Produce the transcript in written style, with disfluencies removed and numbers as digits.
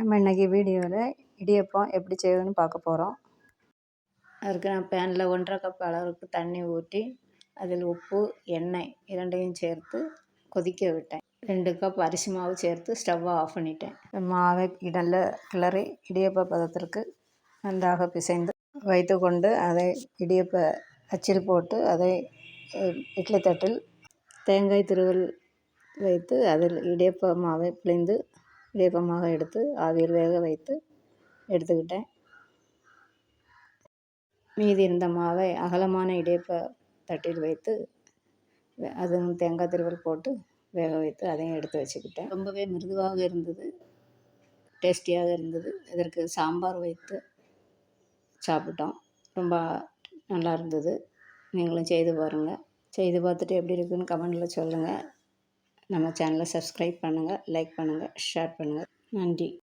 நம்ம இன்றைக்கி வீடியோவில் இடியப்பம் எப்படி செய்யணும்னு பார்க்க போகிறோம். அதுக்கு நான் பேனில் 1½ கப் அளவுக்கு தண்ணி ஊற்றி அதில் உப்பு எண்ணெய் இரண்டையும் சேர்த்து கொதிக்க விட்டேன். 2 கப் அரிசி மாவு சேர்த்து ஸ்டவ்வை ஆஃப் பண்ணிட்டேன். மாவை இடல்ல கிளறி இடியப்ப பதத்திற்கு நன்றாக பிசைந்து வைத்து கொண்டு அதை இடியப்ப அச்சில் போட்டு அதை இட்லி தட்டில் தேங்காய் துருவல் வைத்து அதில் இடியப்ப மாவை பிழிந்து இடியப்பமாக எடுத்து ஆவியில் வேக வைத்து எடுத்துக்கிட்டேன். மீதி இருந்த மாவை அகலமான இடியப்ப தட்டில் வைத்து அதுவும் தேங்காய் துருவல் போட்டு வேக வைத்து அதையும் எடுத்து வச்சுக்கிட்டேன். ரொம்பவே மிருதுவாக இருந்தது, டேஸ்டியாக இருந்தது. இதற்கு சாம்பார் வைத்து சாப்பிட்டோம். ரொம்ப நல்லா இருந்தது. நீங்களும் செய்து பாருங்கள். செய்து பார்த்துட்டு எப்படி இருக்குதுன்னு கமெண்டில் சொல்லுங்கள். நம்ம சேனலை சப்ஸ்கிரைப் பண்ணுங்கள், லைக் பண்ணுங்கள், ஷேர் பண்ணுங்கள். நன்றி.